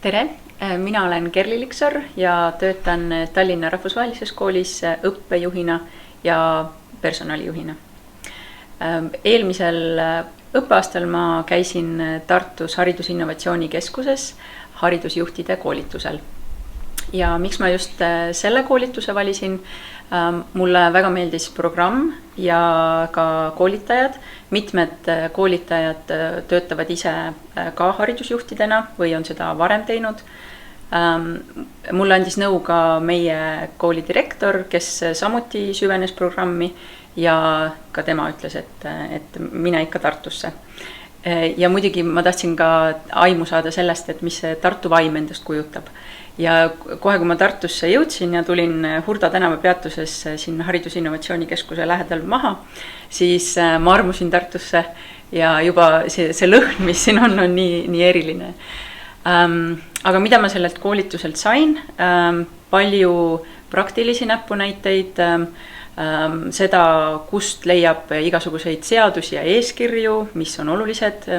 Tere, mina olen Kerli Liksor ja töötan Tallinna Rahvusvahelises Koolis õppejuhina ja personalijuhina. Eelmisel õppeaastal ma käisin Tartus Haridusinnovatsiooni Keskuses haridusjuhtide koolitusel. Ja miks ma just selle koolituse valisin? Mulle väga meeldis programm ja ka koolitajad. Mitmed koolitajad töötavad ise ka haridusjuhtidena või on seda varem teinud. Mulle andis nõu ka meie kooli direktor, kes samuti süvenes programmi ja ka tema ütles, et mine ikka Tartusse. Ja muidugi ma tahtsin ka aimu saada sellest, et mis see Tartu vaim endast kujutab. Ja kohe, kui ma Tartusse jõudsin ja tulin Hurda tänava peatuses siin Haridusinnovatsiooni Keskuse lähedal maha, siis ma armusin Tartusse ja juba see lõhn, mis siin on nii eriline. Aga mida ma sellelt koolituselt sain? Palju praktilisi näpunäiteid, seda, kust leiab igasuguseid seadusi ja eeskirju, mis on olulised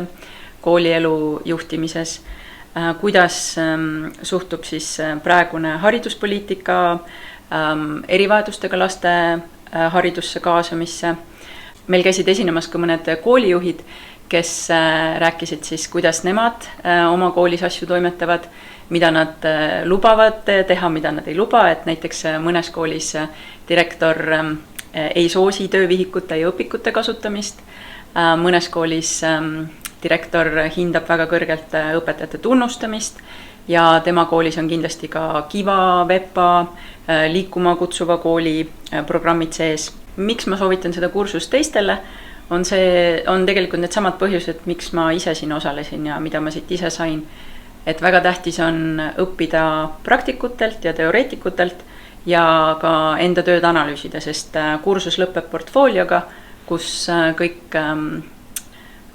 koolielu juhtimises, kuidas suhtub siis praegune hariduspoliitika erivajadustega laste haridusse kaasamisse. Meil käisid esinemas ka mõned koolijuhid, kes rääkisid siis, kuidas nemad oma koolis asju toimetavad, mida nad lubavad teha, mida nad ei luba, et näiteks mõnes koolis direktor ei soosi töövihikute ja õpikute kasutamist, mõnes koolis direktor hindab väga kõrgelt õpetajate tunnustamist ja tema koolis on kindlasti ka Kiva, VEPA, liikuma kutsuva kooli programmid sees. Miks ma soovitan seda kursust teistele? On tegelikult need samad põhjused, miks ma ise siin osalesin ja mida ma siit ise sain. Et väga tähtis on õppida praktikutelt ja teoreetikutelt ja ka enda tööd analüüsida, sest kursus lõpeb portfoolioga, kus kõik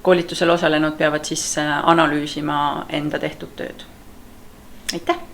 koolitusel osalenud peavad siis analüüsima enda tehtud tööd. Aitäh!